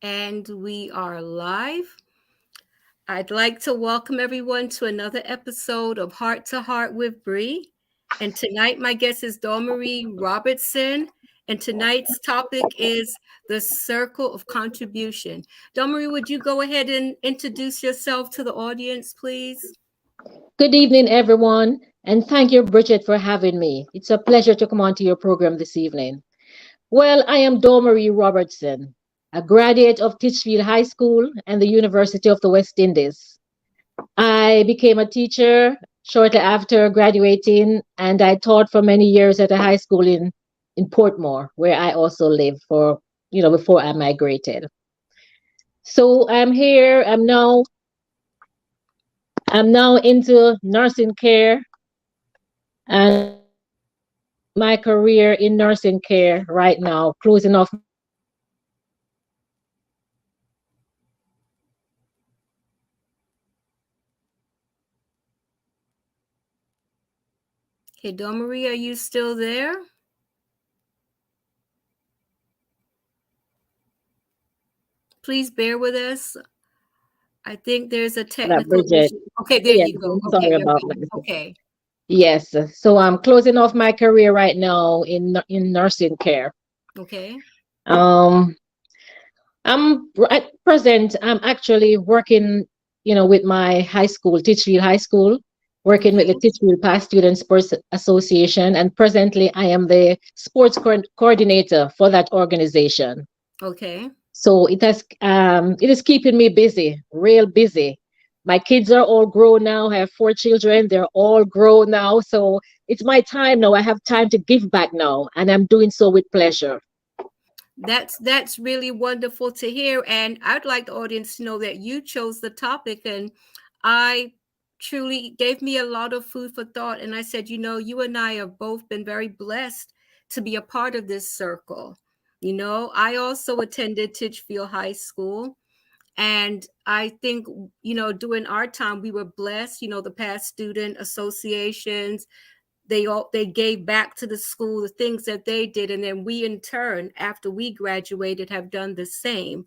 And we are live. I'd like to welcome everyone to another episode of Heart to Heart with Bree. And tonight, my guest is Dohmaree Robertson. And tonight's topic is the circle of contribution. Dohmaree, would you go ahead and introduce yourself to the audience, please? Good evening, everyone, and thank you, Bridget, for having me. It's a pleasure to come onto your program this evening. Well, I am Dohmaree Robertson, a graduate of Titchfield High School and the University of the West Indies. I became a teacher shortly after graduating, and I taught for many years at a high school in Portmore, where I also lived for, before I migrated. So I'm here. I'm now into nursing care and my career in nursing care right now, closing off my career in nursing care. Okay, Dohmaree, are you still there? Please bear with us. I think there's a That technical Bridget. issue. Okay, there Yes, you go. I'm Okay, sorry you're about back. that. Okay. Yes, so I'm closing off my career right now in nursing care. Okay. Um, at present I'm actually working, with my high school, Titchfield High School, working with the Okay. Titchfield Past Student Sports Association, and presently I am the sports coordinator for that organization. Okay. So it is keeping me busy, real busy. My kids are all grown now. I have four children. They're all grown now. So it's my time now. I have time to give back now, and I'm doing so with pleasure. That's really wonderful to hear. And I'd like the audience to know that you chose the topic, and I truly gave me a lot of food for thought. And I said, you and I have both been very blessed to be a part of this circle. I also attended Titchfield High School. And I think, during our time, we were blessed, the past student associations, they gave back to the school the things that they did, and then we in turn, after we graduated, have done the same.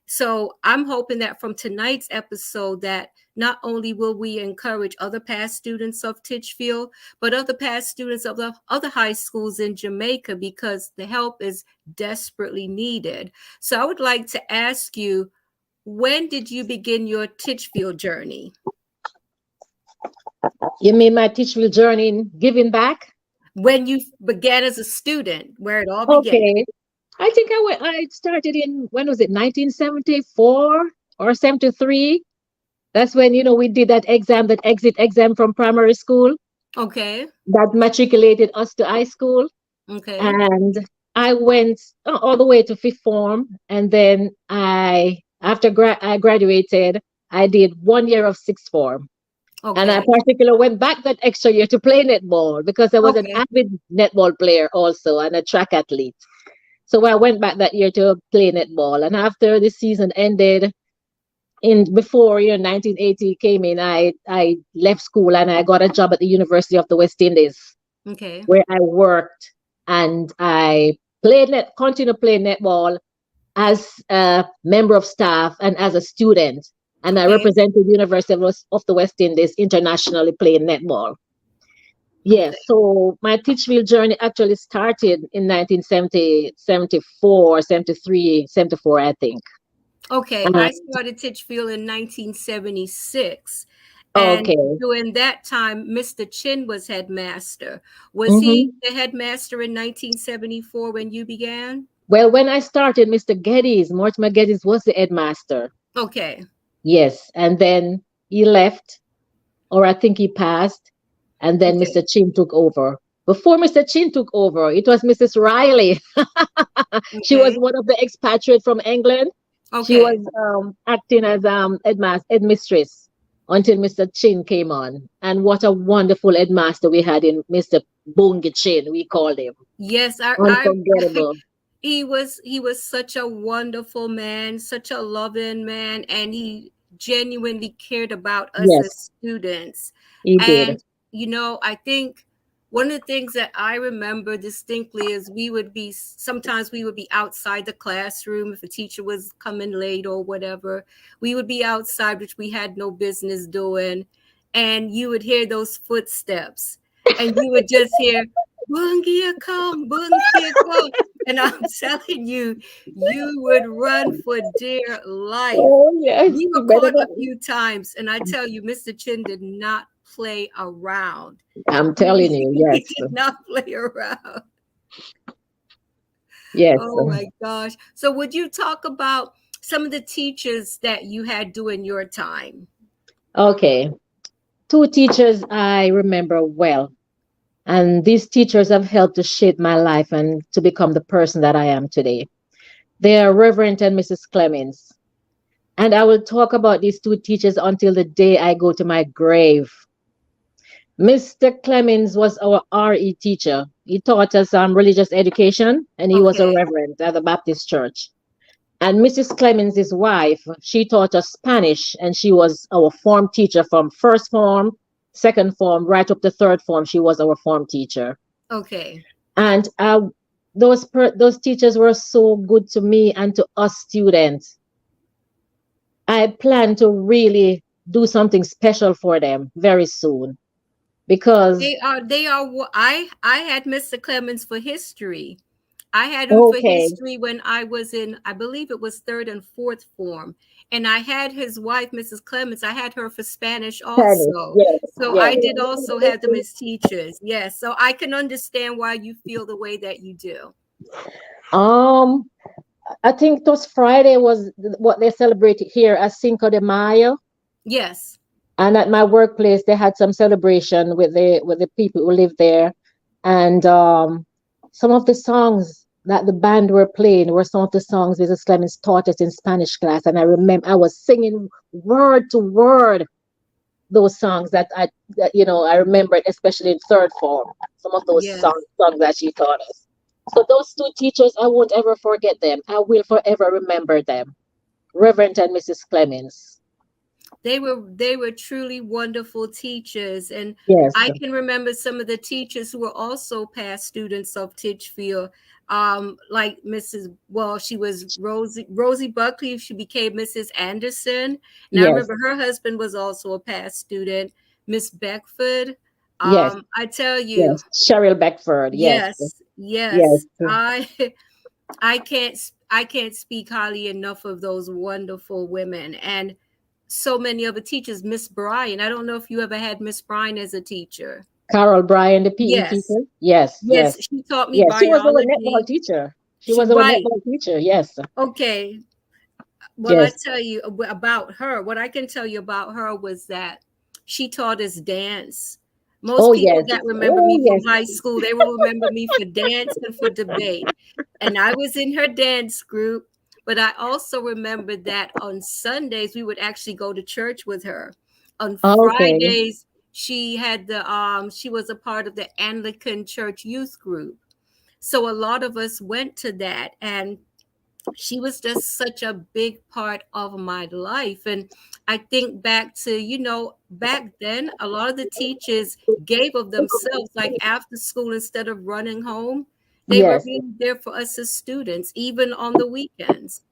So I'm hoping that from tonight's episode, that not only will we encourage other past students of Titchfield, but other past students of the other high schools in Jamaica, because the help is desperately needed. So I would like to ask you, when did you begin your Titchfield journey? You mean my teachable journey in giving back? When you began as a student, where it all began? Okay. I think I started in, when was it, 1974 or 73? That's when, we did that exam, that exit exam from primary school Okay. that matriculated us to high school. Okay. And I went all the way to fifth form, and then I graduated, I did 1 year of sixth form, and I Okay. particularly went back that extra year to play netball because I was an Okay. avid netball player also and a track athlete. So I went back that year to play netball, and after the season ended, in before 1980 came in, I left school and I got a job at the University of the West Indies, Okay. where I worked, and I continued playing netball as a member of staff and as a student. And I Okay. represented the University of the West Indies internationally playing netball. Yes, Okay. so my Teachville journey actually started in 1970, 74, 73, 74, I think. Okay. Uh, I started Titchfield in 1976. And okay. during that time, Mr. Chin was headmaster. Was he hmm the headmaster in 1974 when you began? Well, when I started, Mortimer Geddes was the headmaster. Okay. Yes, and then he left, or I think he passed, and then Okay. Mr. Chin took over. Before Mr. Chin took over, it was Mrs. Riley. She was Okay. one of the expatriates from England. She was Okay. acting as headmistress until Mr. Chin came on. And what a wonderful headmaster we had in Mr. Bungi Chin, we called him. Yes, I Unforgettable. he was such a wonderful man, such a loving man, and he genuinely cared about us as Yes, students. he did. And I think One of the things that I remember distinctly is sometimes we would be outside the classroom if a teacher was coming late or whatever. We would be outside, which we had no business doing, and you would hear those footsteps, and you would just hear Bungia come," and I'm telling you, you would run for dear life. Oh yes, We you were better caught a not. few times, and I tell you, Mr. Chin did not play around. I'm telling you, He yes, did not play around. yes. Oh my gosh. So would you talk about some of the teachers that you had during your time? Okay, two teachers I remember well, and these teachers have helped to shape my life and to become the person that I am today. They are Reverend and Mrs. Clemens. And I will talk about these two teachers until the day I go to my grave. Mr. Clemens was our RE teacher. He taught us religious education, and he was a Okay. reverend at the Baptist church. And Mrs. Clemens, his wife, she taught us Spanish, and she was our form teacher from first form, second form, right up to third form. She was our form teacher. Okay. And those teachers were so good to me and to us students. I plan to really do something special for them very soon because I had Mr. Clemens for history. I had him for okay, history when I was in, I believe it was third and fourth form. And I had his wife, Mrs. Clemens, I had her for Spanish Spanish, also. yes, So yes. I did also have them as teachers. Yes. So I can understand why you feel the way that you do. Um, I think this Friday was what they celebrated here as Cinco de Mayo, Yes. and at my workplace they had some celebration with the people who live there, and some of the songs that the band were playing were some of the songs Mrs. Clemens taught us in Spanish class, and I remember I was singing word to word those songs that I remembered, especially in third form. Some of those Yes. songs that she taught us. So those two teachers, I won't ever forget them. I will forever remember them, Reverend and Mrs. Clemens. They were truly wonderful teachers, and Yes, I can remember some of the teachers who were also past students of Titchfield, like Mrs. Well, she was Rosie Buckley. She became Mrs. Anderson, and I yes, remember her husband was also a past student, Miss Beckford. yes, I tell you, yes. Cheryl Beckford. Yes, yes, yes. yes, I I can't speak highly enough of those wonderful women, and so many other teachers. Miss Bryan, I don't know if you ever had Miss Bryan as a teacher. Carol Bryan, the PE Yes, teacher. Yes, yes, yes, she taught me yes. She was our netball biology. teacher. She She was our right. netball teacher. Yes, Okay. Well, I yes. tell you about her. What I can tell you about her was that she taught us dance. Most Oh people yes. that remember Oh me from yes. high school, they will remember me for dance and for debate. And I was in her dance group, but I also remember that on Sundays we would actually go to church with her. On Okay. Fridays, she was a part of the Anglican Church youth group. So a lot of us went to that, and she was just such a big part of my life. And I think back to, back then a lot of the teachers gave of themselves, like after school, instead of running home, they were Yes. really there for us as students, even on the weekends.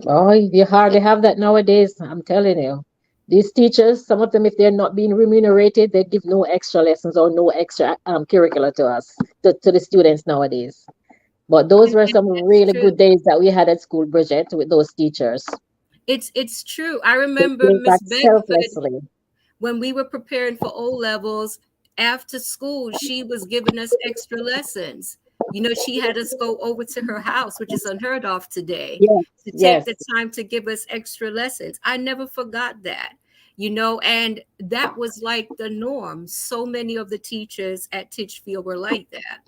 Oh, you hardly have that nowadays. I'm telling you. These teachers, some of them, if they're not being remunerated, they give no extra lessons or no extra curricula to us, to the students nowadays. But those were And some that's really good true. days that we had at school, Bridget, with those teachers. It's true. I They remember gave Miss that Beckford, selflessly. when we were preparing for O levels after school, she was giving us extra lessons. She had us go over to her house, which is unheard of today, Yes, to take yes, the time to give us extra lessons. I never forgot that, and that was like the norm. So many of the teachers at Titchfield were like that.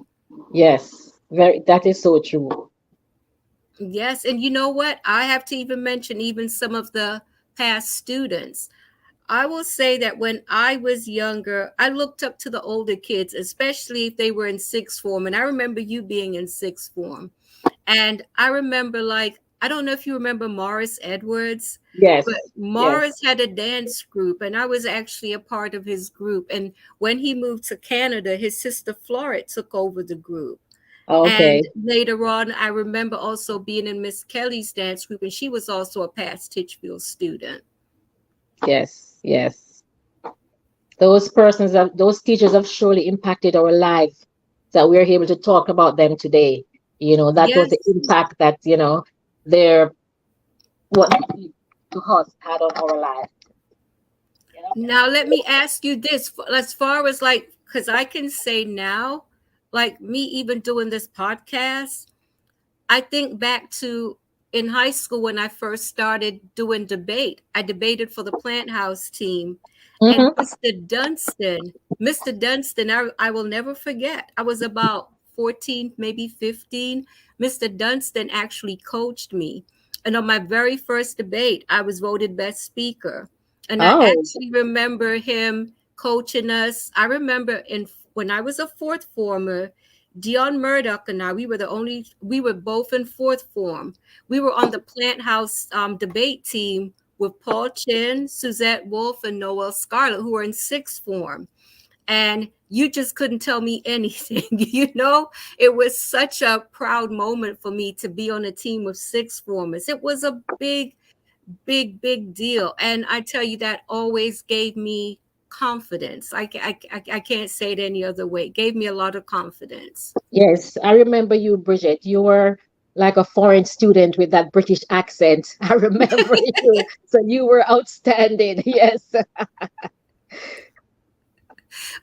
yes. Very, that is so true. Yes. And you know what? I have to even mention even some of the past students. I will say that when I was younger, I looked up to the older kids, especially if they were in sixth form. And I remember you being in sixth form. And I remember, like, I don't know if you remember Morris Edwards, but Yes, Morris yes. had a dance group, and I was actually a part of his group. And when he moved to Canada, his sister Floret took over the group. And Okay. later on, I remember also being in Miss Kelly's dance group, and she was also a past Titchfield student. Yes, yes. Those persons, those teachers have surely impacted our life that we're able to talk about them today. That was the Yes. impact that, their what they did to us had on our life. Yeah. Now, let me ask you this as far as like, because I can say now, like me even doing this podcast, I think back to in high school when I first started doing debate. I debated for the Plant House team. And Mm-hmm. Mr. Dunstan, I will never forget. I was about 14, maybe 15. Mr. Dunstan actually coached me. And on my very first debate, I was voted best speaker. And I Oh, actually remember him coaching us. I remember when I was a fourth former, Dion Murdoch and I, we were both in fourth form. We were on the Plant House debate team with Paul Chin, Suzette Wolf, and Noel Scarlett, who were in sixth form. And you just couldn't tell me anything. It was such a proud moment for me to be on a team of sixth formers. It was a big, big, big deal. And I tell you, that always gave me confidence. I can't say it any other way. It gave me a lot of confidence. yes. I remember you, Bridget. You were like a foreign student with that British accent. I remember you. So you were outstanding. Yes.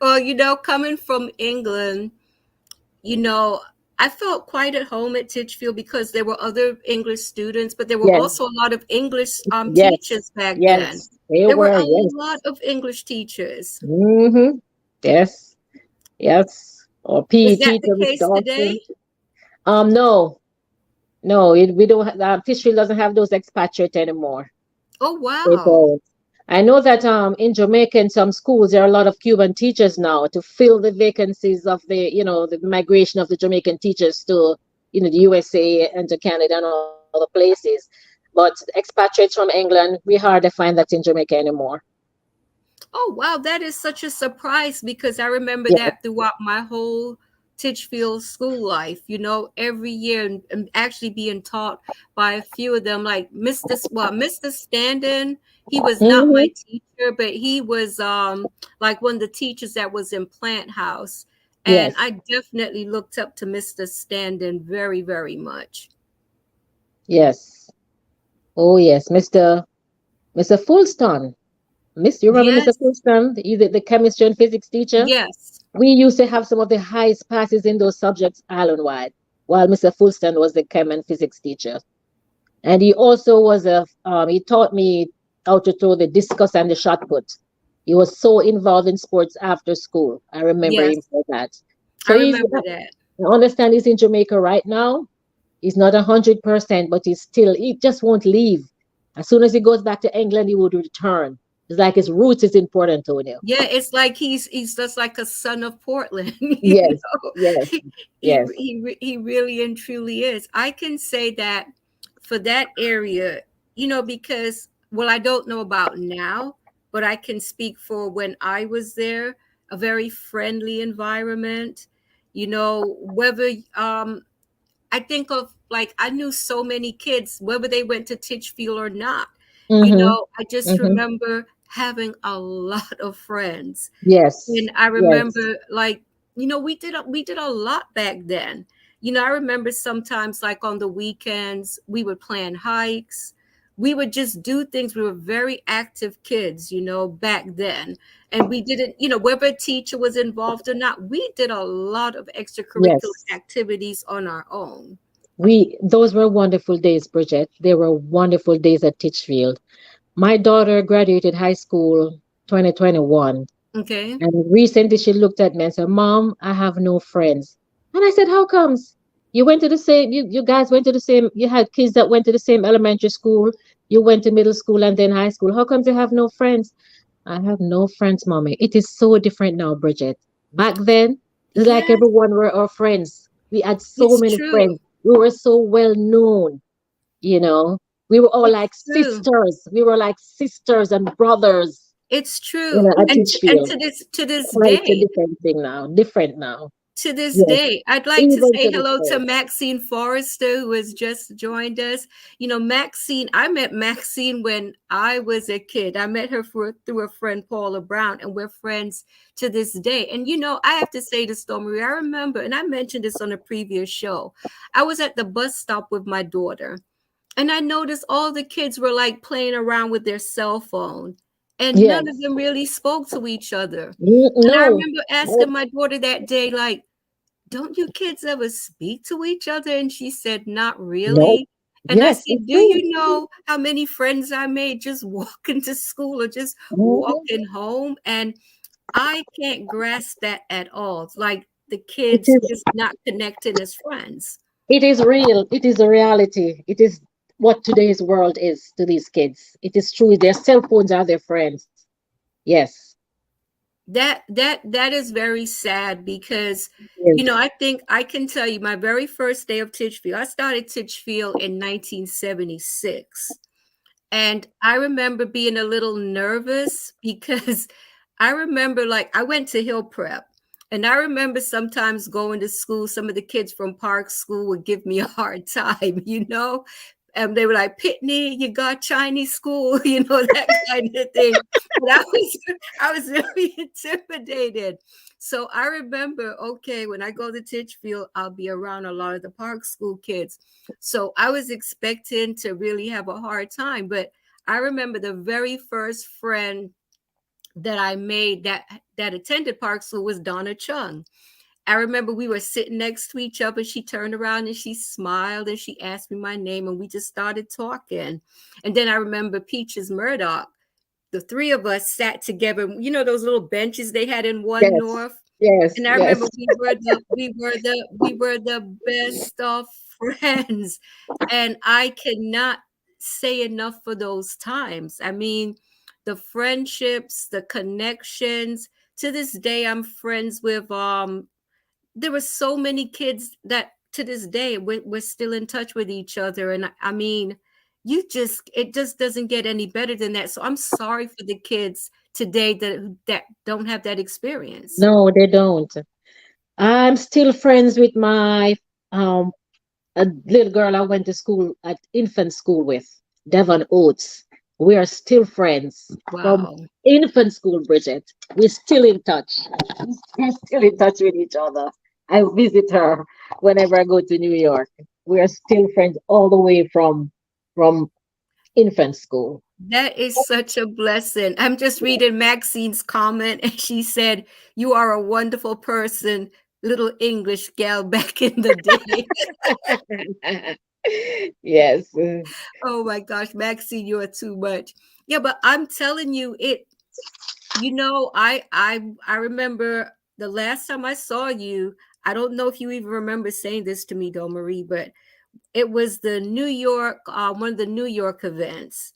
Well, coming from England, you know, I felt quite at home at Titchfield because there were other English students, but there were Yes. also a lot of English Yes. teachers back then. Yes. They There were were. a Yes. lot of English teachers. Mm-hmm. Yes. Yes. Or PE Is that the teacher, Miss case today? Dawson. No, no, we don't. Fishville doesn't have those expatriate anymore. Oh, They wow. don't. I know that in Jamaica in some schools there are a lot of Cuban teachers now to fill the vacancies of the migration of the Jamaican teachers to the USA and to Canada and other places. But expatriates from England, we hardly find that in Jamaica anymore. Oh, wow. That is such a surprise because I remember Yes. that throughout my whole Titchfield school life, every year and actually being taught by a few of them, like Mr. Standen, he was not my Hmm. teacher, but he was like one of the teachers that was in Plant House. And Yes. I definitely looked up to Mr. Standen very, very much. Yes. Oh yes, Mr. Fulston. You remember Mr. Yes, Fulston, the chemistry and physics teacher? yes, We used to have some of the highest passes in those subjects island-wide, while Mr. Fulston was the chem and physics teacher. And he also he taught me how to throw the discus and the shot put. He was so involved in sports after school. I remember yes. him for that. So I remember that. I understand he's in Jamaica right now. He's not 100%, but he just won't leave. As soon as he goes back to England, he would return. It's like his roots is important to him. Yeah, it's like he's just like a son of Portland, Yes, yes, yes. he really and truly is. I can say that for that area, because well, I don't know about now, but I can speak for when I was there, a very friendly environment. Whether I think of like I knew so many kids, whether they went to Titchfield or not. Mm-hmm. I just Mm-hmm. remember having a lot of friends. Yes, And I yes, remember like, we did a lot back then. I remember sometimes like on the weekends, we would plan hikes. We would just do things. We were very active kids, back then. And we didn't, whether a teacher was involved or not, we did a lot of extracurricular yes. activities on our own. Those were wonderful days, Bridget. They were wonderful days at Titchfield. My daughter graduated high school 2021. Okay. And recently she looked at me and said, Mom, I have no friends. And I said, how comes? You guys went to the same, you had kids that went to the same elementary school, you went to middle school and then high school. How comes you have no friends? I have no friends, mommy. It is so different now, Bridget. Back then, it's like Yes, everyone were our friends. We had so it's many true. friends. We were so well known. you know. We were all It's like true. sisters. We were like sisters and brothers, It's you true. know, at And Teachfield. to this Quite a day, different thing now, different now. to this Yes, day. I'd like to even say to this hello to day. Maxine Forrester, who has just joined us. You know, Maxine, I met Maxine when I was a kid. I met her through a friend, Paula Brown, and we're friends to this day. And, you know, I have to say this, Dohmaree, I remember, and I mentioned this on a previous show, I was at the bus stop with my daughter, and I noticed all the kids were like playing around with their cell phone. And none of Yes. them really spoke to each other. And I No. remember No. asking my daughter that day, like, don't you kids ever speak to each other? And she said, not No. really. And I Yes, it's said, do true. you know how many friends I made just walking to school or just Mhm. walking home? And I can't grasp that at all. It's like the It kids is just not connecting as friends. it is real. It is a reality. It is what today's world is to these kids. It is true. Their cell phones are their friends. Yes. That is very sad because, you know, Yes. I think I can tell you my very first day of Titchfield. I started Titchfield in 1976. And I remember being a little nervous because I remember, like, I went to Hill Prep, and I remember sometimes going to school, some of the kids from Park School would give me a hard time, you know? And they were like, Pitney, you got Chinese school, you know, that kind of thing. But I was really intimidated. So I remember, okay, when I go to Titchfield, I'll be around a lot of the Park School kids. So I was expecting to really have a hard time. But I remember the very first friend that I made that attended Park School was Donna Chung. I remember we were sitting next to each other. She turned around and she smiled and she asked me my name and we just started talking. And then I remember Peaches Murdoch. The three of us sat together. You know those little benches they had in One Yes. North, Yes. and I Yes. remember we were the best of friends. And I cannot say enough for those times. I mean, the friendships, the connections. To this day, I'm friends with there were so many kids that to this day we're still in touch with each other. And I mean, it just doesn't get any better than that. So I'm sorry for the kids today that don't have that experience. No, they don't. I'm still friends with my um a little girl I went to school at infant school with, Devon Oates. We are still friends from Wow. infant school, Bridget. We're still in touch. We're still in touch with each other. I visit her whenever I go to New York. We are still friends all the way from infant school. That is such a blessing. I'm just reading Maxine's comment, and she said, "You are a wonderful person, little English gal back in the day." Yes. Oh my gosh, Maxine, you are too much. Yeah, but I'm telling you, it. You know, I remember the last time I saw you. I don't know if you even remember saying this to me, though, Marie, but it was the New York, one of the New York events.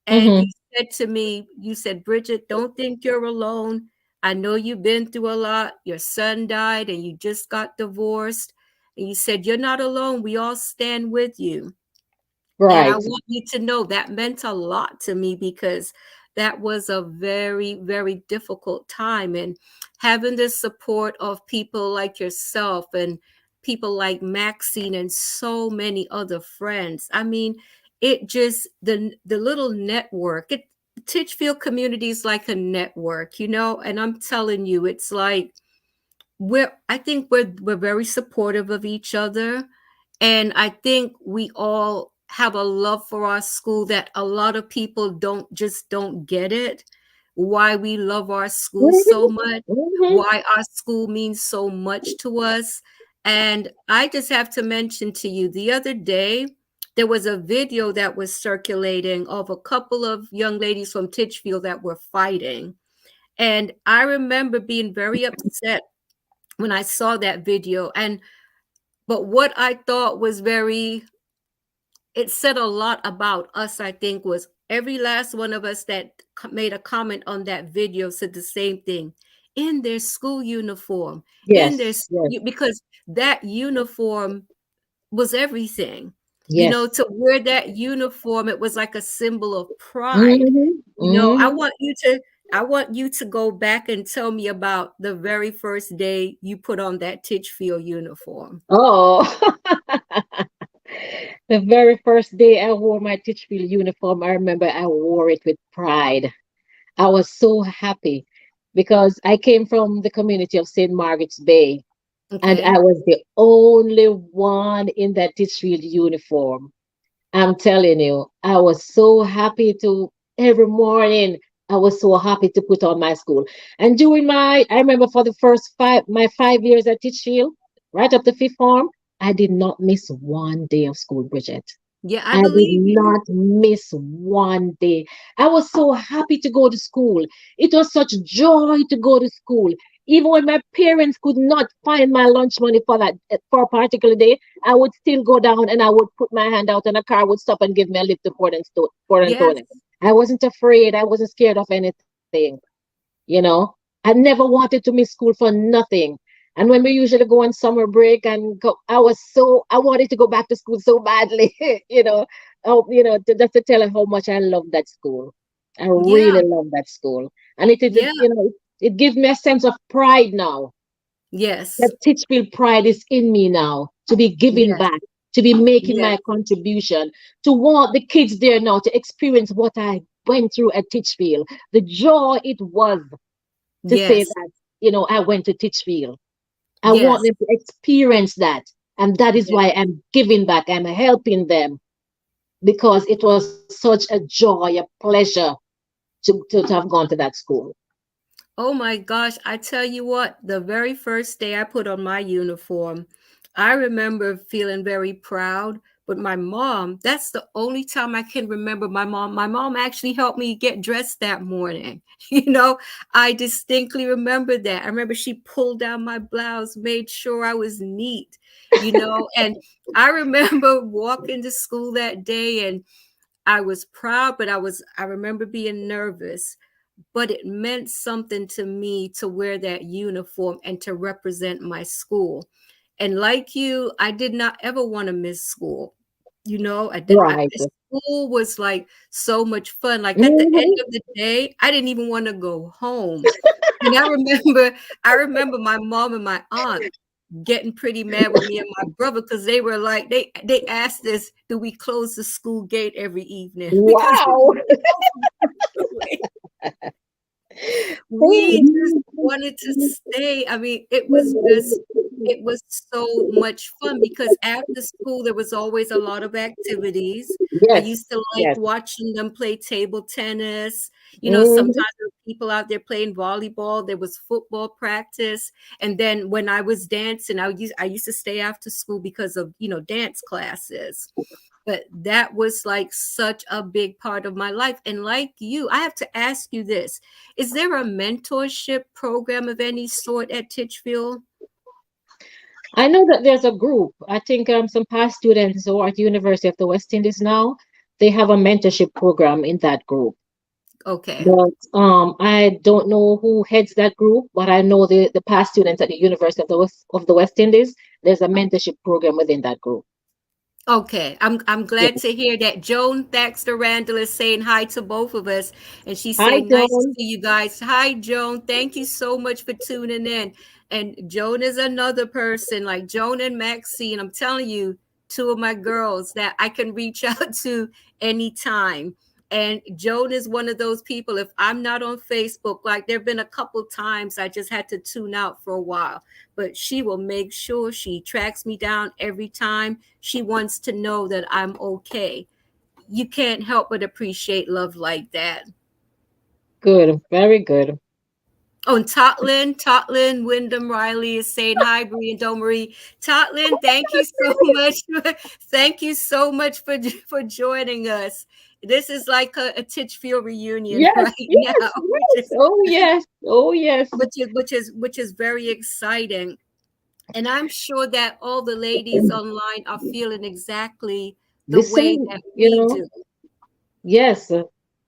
And you Hmm. said to me, you said, Bridget, don't think you're alone. I know you've been through a lot. Your son died and you just got divorced. And you said, you're not alone. We all stand with you. And I Right. want you to know that meant a lot to me because that was a very, very difficult time. And having the support of people like yourself and people like Maxine and so many other friends. I mean, it just the little network. It Titchfield community is like a network, you know, and I'm telling you, it's like I think we're very supportive of each other, and I think we all have a love for our school that a lot of people don't get it, why we love our school so Hmm. much, Hmm. why our school means so much to us. And I just have to mention to you, the other day there was a video that was circulating of a couple of young ladies from Titchfield that were fighting, and I remember being very upset when I saw that video. And but what I thought was very it said a lot about us, I think, was every last one of us that made a comment on that video said the same thing, in their school uniform, in their Yes. Yes. because that uniform was everything. Yes. To wear that uniform, it was like a symbol of pride. Hmm. I Hmm. want you to go back and tell me about the very first day you put on that Titchfield uniform. Oh, the very first day I wore my Titchfield uniform, I remember I wore it with pride. I was so happy because I came from the community of St. Margaret's Bay, and Okay. I was the only one in that Titchfield uniform. I'm telling you, I was so happy to every morning. I was so happy to put on my school. And I remember for the my 5 years at Titchfield, right up to fifth form, I did not miss one day of school, Bridget. Yeah, I I did believe you. not miss one day. I was so happy to go to school. It was such joy to go to school. Even when my parents could not find my lunch money for a particular day, I would still go down and I would put my hand out and a car would stop and give me a lift to Port and Yes. Tony. I wasn't afraid. I wasn't scared of anything. You know, I never wanted to miss school for nothing. And when we usually go on summer break and go, I wanted to go back to school so badly, you know. Oh, just to tell her how much I love that school. I Yeah. really love that school. And Yeah. it gives me a sense of pride now. That Yes. Titchfield pride is in me now to be giving Yes. back, to be making Yes. my contribution, to want the kids there now to experience what I went through at Titchfield. The joy it was to say Yes. that, I went to Titchfield. I want Yes. them to experience that. And that is Yes. why I'm giving back. I'm helping them because it was such a joy, a pleasure to have gone to that school. Oh my gosh, I tell you what, the very first day I put on my uniform, I remember feeling very proud. But my mom, that's the only time I can remember my mom actually helped me get dressed that morning. I distinctly remember that. I remember she pulled down my blouse, made sure I was neat. And I remember walking to school that day, and I was proud, but I remember being nervous, but it meant something to me to wear that uniform and to represent my school. And like you, I did not ever want to miss school. I did. Right. School was like so much fun. Like at the end Mhm. of the day, I didn't even want to go home. And I remember my mom and my aunt getting pretty mad with me and my brother because they were like they asked us, do we close the school gate every evening because we Wow. wanted to go home. We just wanted to stay. I mean, it was so much fun because after school there was always a lot of activities. I Yes. used to like Yes. watching them play table tennis. Sometimes Mhm. there were people out there playing volleyball. There was football practice. And then when I was dancing, I used to stay after school because of, dance classes. But that was like such a big part of my life. And like you, I have to ask you this. Is there a mentorship program of any sort at Titchfield? I know that there's a group. I think some past students who are at the University of the West Indies now, they have a mentorship program in that group. Okay. But I don't know who heads that group, but I know the past students at the University of the West Indies. There's a mentorship program within that group. Okay, I'm Yeah. glad to hear that. Joan Thaxter Randall is saying hi to both of us, and she's Hi, saying, "Nice to Joan. see you guys." Hi, Joan. Thank you so much for tuning in. And Joan is another person like Joan and Maxine. I'm telling you, two of my girls that I can reach out to anytime. And Joan is one of those people. If I'm not on Facebook, like there've been a couple times I just had to tune out for a while, but she will make sure she tracks me down every time. She wants to know that I'm okay. You can't help but appreciate love like that. Good. Very good. Oh, and Totlin, Wyndham Riley is saying hi, Bree and Dohmaree. Totlin, thank you so much. Thank you so much for joining us. This is like a Titchfield reunion Yes, right now, yes, yes. Oh, yes. Oh, yes. which is very exciting. And I'm sure that all the ladies online are feeling exactly the The way same, that we do. yes.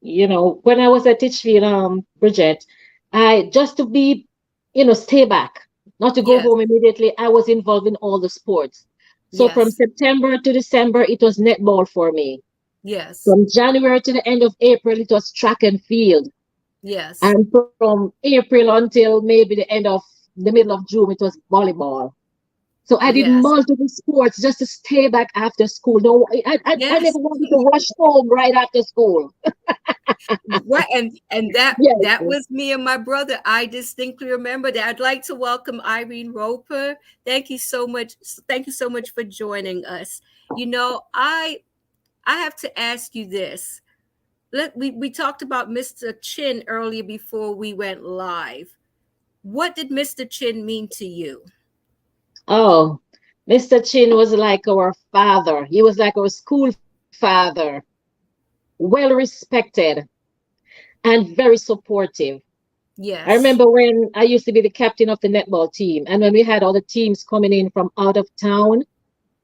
When I was at Titchfield, Bridget, I just to be, stay back, not to go Yes. home immediately. I was involved in all the sports. So from Yes. September to December, it was netball for me. Yes. From January to the end of April, it was track and field. Yes. And from April until maybe the end of the middle of June, it was volleyball. So I did Yes. multiple sports just to stay back after school. No, I never Yes. wanted to rush home right after school. Right, and Yes. that was me and my brother. I distinctly remember that. I'd like to welcome Irene Roper. Thank you so much. Thank you so much for joining us. You know, I have to ask you this. We talked about Mr. Chin earlier before we went live. What did Mr. Chin mean to you? Oh, Mr. Chin was like our father. He was like our school father, well respected and very supportive. I Yes. remember when I used to be the captain of the netball team, and when we had all the teams coming in from out of town,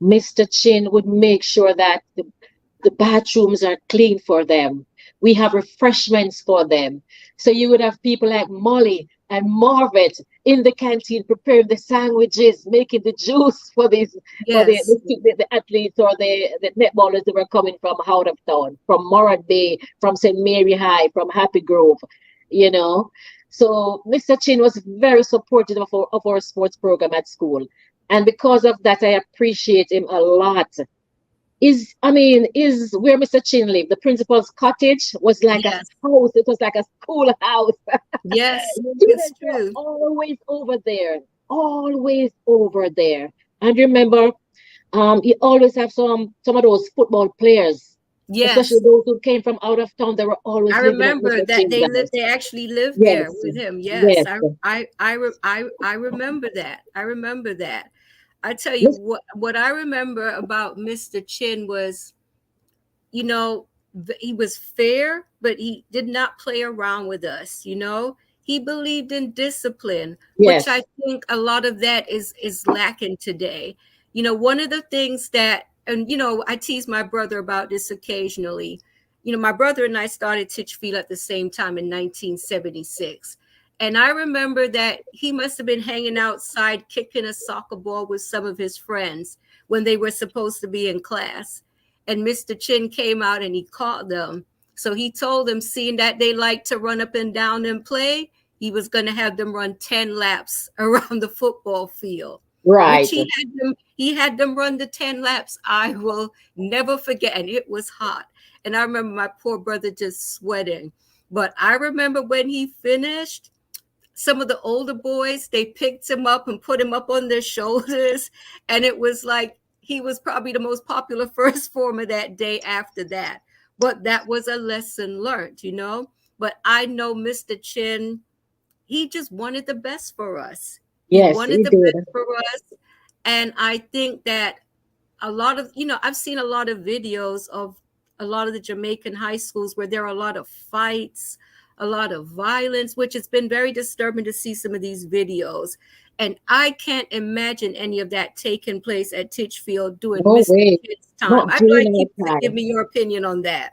Mr. Chin would make sure that the bathrooms are clean for them. We have refreshments for them. So you would have people like Molly and Marvet in the canteen preparing the sandwiches, making the juice for these for Yes. the athletes or the netballers that were coming from out of town, from Morat Bay, from St. Mary High, from Happy Grove, you know. So Mr. Chin was very supportive of our sports program at school. And because of that, I appreciate him a lot. Is where Mr. Chin lived. The principal's cottage was like a Yes. house. It was like a schoolhouse. Yes. It's Students were true. always over there, always over there. And remember, you always have some of those football players, especially Yes. those who came from out of town. They were I always living at remember Mr. that Chin's house. they actually lived there Yes, with him. Yes, yes. I remember that. I remember that. I tell you Miss- what I remember about Mr. Chin was, you know, he was fair, but he did not play around with us, you know. He believed in discipline, which I Yes, think a lot of that is lacking today. You know, one of the things that, and you know, I tease my brother about this occasionally. You know, my brother and I started Titchfield at the same time in 1976. And I remember that he must have been hanging outside kicking a soccer ball with some of his friends when they were supposed to be in class, and Mr. Chin came out and he caught them. So he told them, seeing that they like to run up and down and play, he was going to have them run 10 laps around the football field, which right. he had them run the 10 laps. I will never forget. And it was hot. And I remember my poor brother just sweating. But I remember when he finished, some of the older boys, they picked him up and put him up on their shoulders, and it was like he was probably the most popular first former that day after that. But that was a lesson learned, you know. But I know Mr. Chin, he just wanted the best for us. He Yes, wanted he the did. best for us. And I think that a lot of, you know, I've seen a lot of videos of a lot of the Jamaican high schools where there are a lot of fights, a lot of violence, which has been very disturbing to see some of these videos. And I can't imagine any of that taking place at Titchfield during No Mr. way. Kidd's time. Not I'd during like you our to give time. me your opinion on that.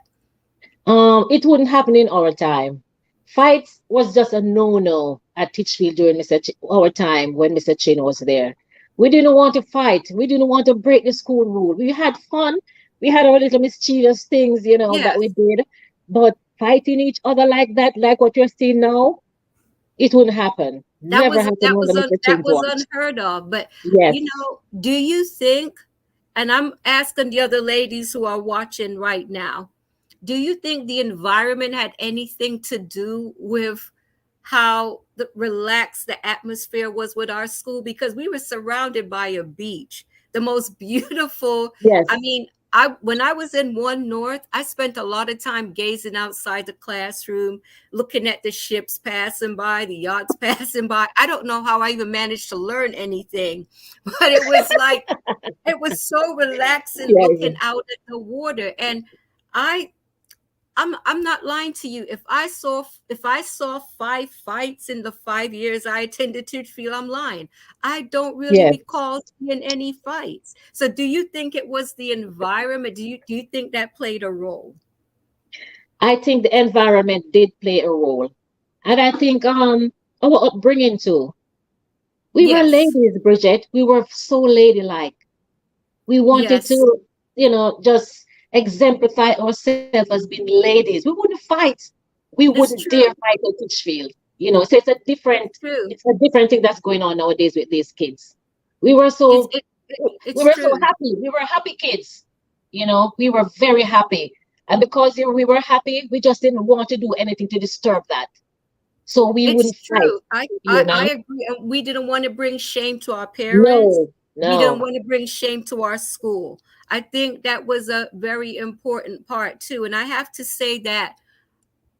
It wouldn't happen in our time. Fights was just a no-no at Titchfield during our time when Mr. Chin was there. We didn't want to fight. We didn't want to break the school rule. We had fun. We had our little mischievous things, that we Yes, did. But fighting each other like that, like what you're seeing now, it wouldn't happen. Never happened under Mr. that Chin's was watch. unheard of. But Yes, you know, do you think, and I'm asking the other ladies who are watching right now, do you think the environment had anything to do with how relaxed the atmosphere was with our school? Because we were surrounded by a beach, the most beautiful. I yes, mean, I when I was in One North, I spent a lot of time gazing outside the classroom, looking at the ships passing by, the yachts passing by. I don't know how I even managed to learn anything, but it was like it was so relaxing yes, looking out at the water. And I I'm not lying to you. If I saw 5 fights in the 5 years I attended Titchfield, I'm lying. I don't really yes. recall seeing any fights. So do you think it was the environment? Do you think that played a role? I think the environment did play a role. And I think our upbringing too. We were Yes. ladies, Bridget. We were so ladylike. We wanted Yes, to, just exemplify ourselves as being ladies. We wouldn't fight. We it's wouldn't dare true. fight at Litchfield. So it's a different, It's true. thing that's going on nowadays with these kids. We were It's so it, we it's were so true. happy. We were happy kids. We were very happy. And because we were happy, we just didn't want to do anything to disturb that. So we It's wouldn't fight, true. I, I you I know? agree. And we didn't want to bring shame to our parents. No, We didn't no. want to bring shame to our school. I think that was a very important part too. And I have to say that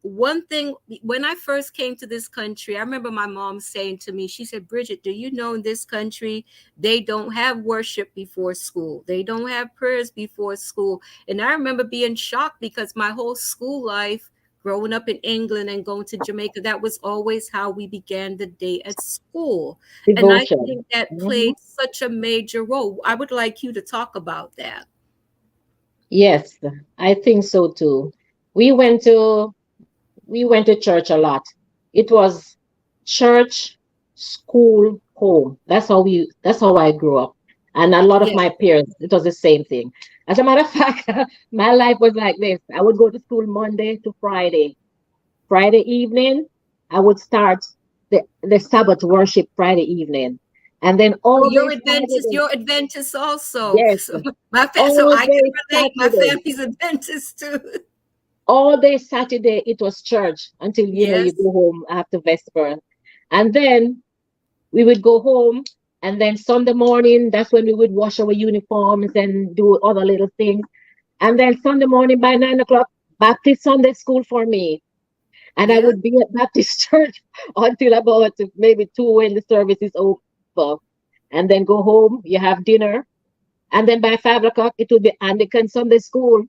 one thing, when I first came to this country, I remember my mom saying to me, she said, Bridget, do you know in this country they don't have worship before school, they don't have prayers before school? And I remember being shocked because my whole school life, growing up in England and going to Jamaica, that was always how we began the day at school. And I Devotion. think that Mhm. played such a major role. I would like you to talk about that. Yes, I think so too. We went to we went to church a lot. It was church, school, home. That's how I grew up. And a lot of Yeah, my peers, it was the same thing. As a matter of fact, my life was like this. I would go to school Monday to Friday. Friday evening, I would start the Sabbath worship Friday evening. And then oh, all you're day Adventist. Saturday, You're Adventist also. yes, So all I day can relate. My Saturday. family's Adventist too. All day Saturday, it was church until you Yes, go home after Vesper. And then we would go home. And then Sunday morning, that's when we would wash our uniforms and do other little things. And then Sunday morning by 9 o'clock, Baptist Sunday school for me. And I yeah, would be at Baptist church until about maybe 2 when the service is over. And then go home, you have dinner. And then by 5 o'clock, it would be Anglican Sunday school.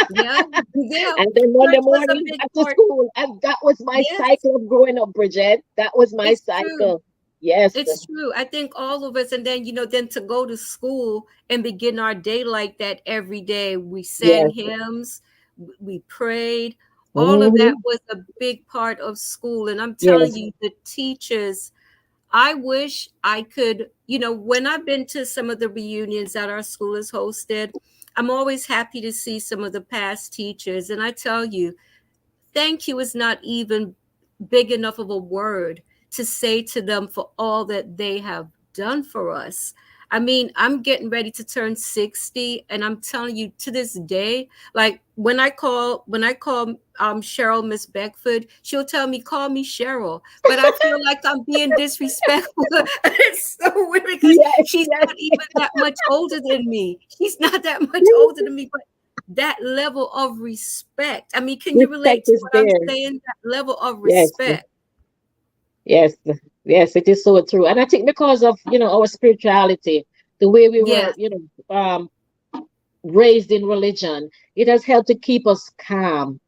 yeah, yeah. And then Monday Church was a morning big back to part. school. And that was my Yes, cycle of growing up, Bridget. That was my it's true. cycle. Yes, It's true. I think all of us, and then, then to go to school and begin our day like that every day. We sang yes. hymns, we prayed. All of that Hmm. was a big part of school. And I'm telling Yes. you, the teachers, I wish I could, when I've been to some of the reunions that our school has hosted, I'm always happy to see some of the past teachers. And I tell you, thank you is not even big enough of a word to say to them for all that they have done for us. I mean, I'm getting ready to turn 60, and I'm telling you, to this day, like when I call Cheryl Miss Beckford, she'll tell me, call me Cheryl. But I feel like I'm being disrespectful. It's so weird because Yes, she's yes. not even that much older than me. She's not that much older than me, but that level of respect. I mean, can you relate Respect to is what I'm there. saying? That level of Yes, respect. yes, yes. It is so true. And I think because of, our spirituality, the way we were, Yes, raised in religion, it has helped to keep us calm.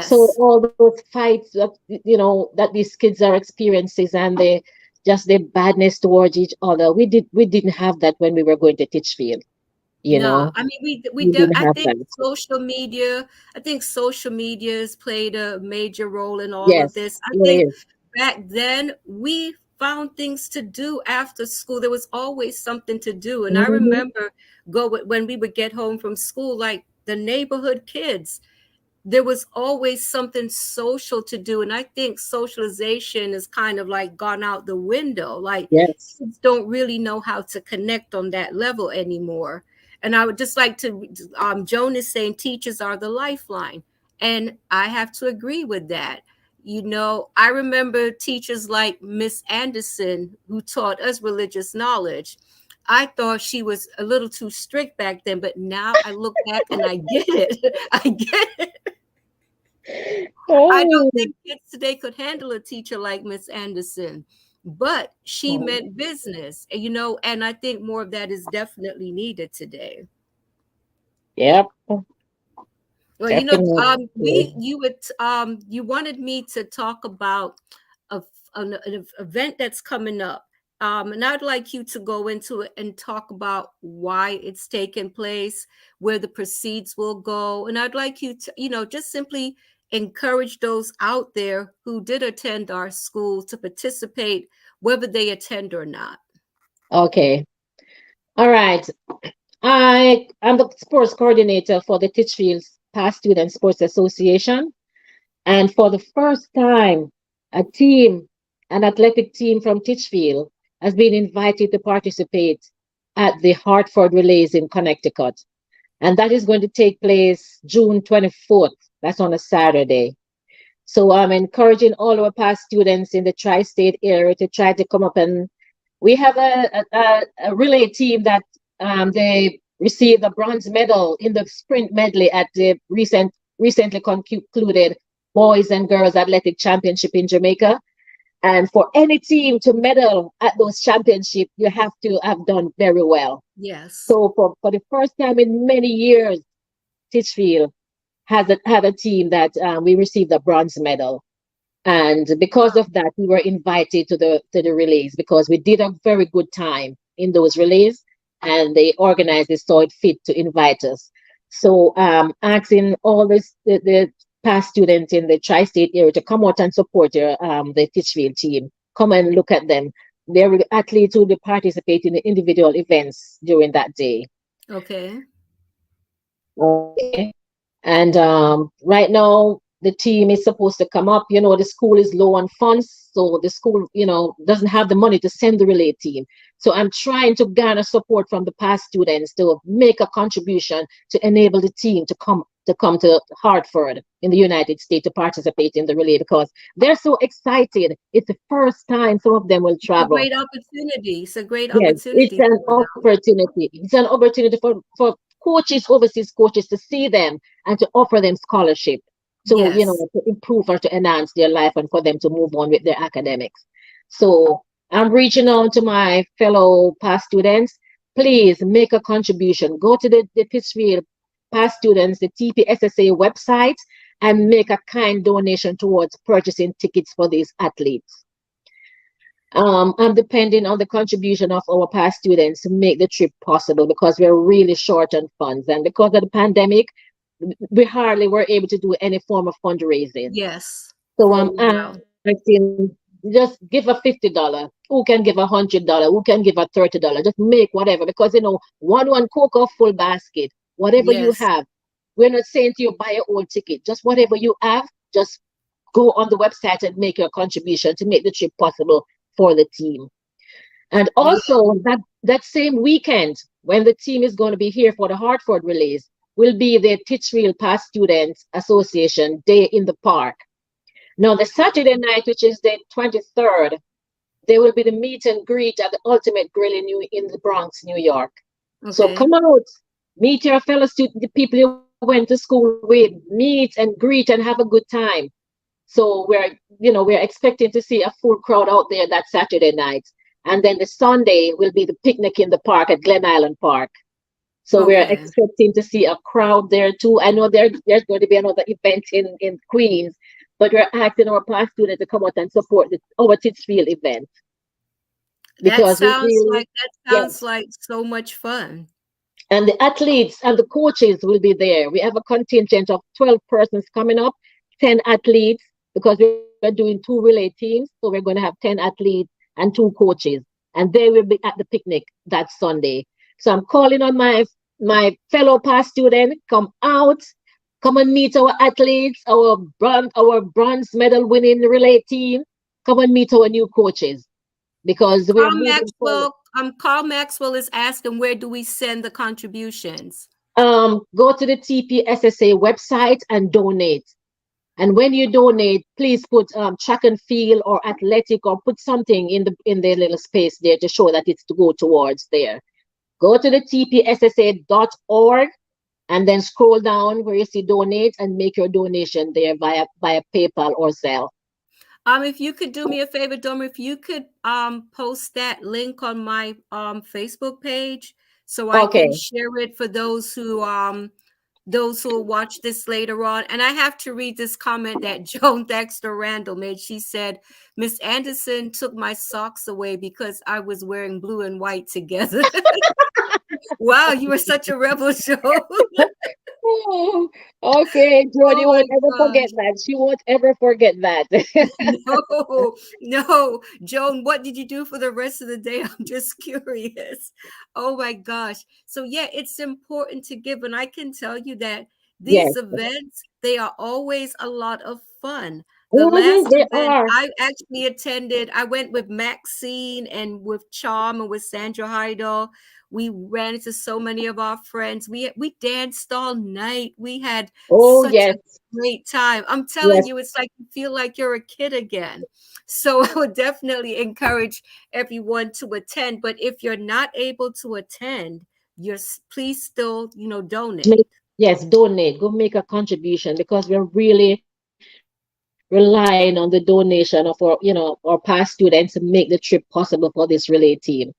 So yes. all those fights that that these kids are experiencing and the badness towards each other, we didn't have that when we were going to Titchfield. You No, know, I mean we we do. didn't I have think that. social media. I think social media has played a major role in all of Yes, this. I it think is. back then we found things to do after school. There was always something to do, and I Hmm. remember go when we would get home from school, like the neighborhood kids. There was always something social to do. And I think socialization is kind of like gone out the window. Like Yes. kids don't really know how to connect on that level anymore. And I would just like to, Joan is saying teachers are the lifeline. And I have to agree with that. I remember teachers like Miss Anderson who taught us religious knowledge. I thought she was a little too strict back then, but now I look back and I get it. I get it. I don't Oh. think kids today could handle a teacher like Miss Anderson, but she meant business, and I think more of that is definitely needed today. Yep. Well, Definitely. you wanted me to talk about a, an event that's coming up, and I'd like you to go into it and talk about why it's taking place, where the proceeds will go, and I'd like you to, just simply encourage those out there who did attend our school to participate, whether they attend or not. Okay. All right. I'm the sports coordinator for the Titchfield Past Student Sports Association. And for the first time, a team, an athletic team from Titchfield, has been invited to participate at the Hartford Relays in Connecticut. And that is going to take place June 24th. That's on a Saturday. So I'm encouraging all our past students in the tri-state area to try to come up, and we have a relay team that they received a bronze medal in the sprint medley at the recently concluded Boys and Girls Athletic Championship in Jamaica. And for any team to medal at those championships, you have to have done very well. Yes. So for the first time in many years, Titchfield had a team that we received a bronze medal. And because of that, we were invited to the relays because we did a very good time in those relays, and they organized it so it fit to invite us. So asking all the past students in the tri-state area to come out and support the Titchfield team. Come and look at them. They're athletes who will participate in the individual events during that day. Okay. Okay. And right now, the team is supposed to come up. The school is low on funds, so the school, doesn't have the money to send the relay team. So I'm trying to garner support from the past students to make a contribution to enable the team to come to Hartford in the United States to participate in the relay because they're so excited. It's the first time some of them will It's a travel. great opportunity. It's a great Yes, it's opportunity an for them. opportunity. It's an opportunity for coaches, overseas coaches, to see them and to offer them scholarship to, Yes. to improve or to enhance their life and for them to move on with their academics. So I'm reaching out to my fellow past students. Please make a contribution. Go to the Pittsfield past students, the TPSSA website, and make a kind donation towards purchasing tickets for these athletes. I'm depending on the contribution of our past students to make the trip possible because we're really short on funds. And because of the pandemic, we hardly were able to do any form of fundraising. Yes. So For a I'm while. asking, just give a $50. Who can give $100? Who can give a $30? Just make whatever because one Coke or full basket, whatever you Yes. have. We're not saying to you buy your own ticket. Just whatever you have, just go on the website and make your contribution to make the trip possible for the team. And Yeah. also that same weekend, when the team is going to be here for the Hartford release, will be the Titchfield Past Students Association Day in the Park. Now, the Saturday night, which is the 23rd, there will be the meet and greet at the Ultimate Grill in the Bronx, New York. So Okay. come out, meet your fellow students, the people you went to school with, meet and greet and have a good time. So we're expecting to see a full crowd out there that Saturday night. And then the Sunday will be the picnic in the park at Glen Island Park. So we're Okay. expecting to see a crowd there too. I know there's going to be another event in Queens, but we're asking our past students to come out and support our Titchfield event because we really, That yeah. sounds like so much fun. And the athletes and the coaches will be there. We have a contingent of 12 persons coming up, 10 athletes, because we're doing two relay teams. So we're going to have 10 athletes and two coaches, and they will be at the picnic that Sunday. So I'm calling on my fellow past students, come out, come and meet our athletes, our bronze medal winning relay team. Come and meet our new coaches because we're moving forward. Carl Maxwell is asking where do we send the contributions? Go to the TPSSA website and donate. And when you donate, please put track and field or athletic or put something in the little space there to show that it's to go towards there. Go to the tpssa.org and then scroll down where you see donate and make your donation there via PayPal or Zelle. If you could do me a favor, Domer, if you could post that link on my Facebook page so I can Okay. share it for those who will watch this later on. And I have to read this comment that Joan Dexter Randall made. She said, Miss Anderson took my socks away because I was wearing blue and white together. Wow, you were such a rebel, Joan. Oh, okay, Joan, Oh you my won't ever forget gosh. that. She won't ever forget that. No, no. Joan, what did you do for the rest of the day? I'm just curious. Oh my gosh. So yeah, it's important to give, and I can tell you that these Yes. events, they are always a lot of fun. The Hmm, last they event are. I actually attended, I went with Maxine and with Charm and with Sandra Heidel. We ran into so many of our friends. We danced all night. We had Oh, such a yes. great time. I'm telling Yes. you, it's like you feel like you're a kid again. So I would definitely encourage everyone to attend. But if you're not able to attend, please still, Make, donate. yes, donate. Go make a contribution because we're really relying on the donation of our past students to make the trip possible for this relay team.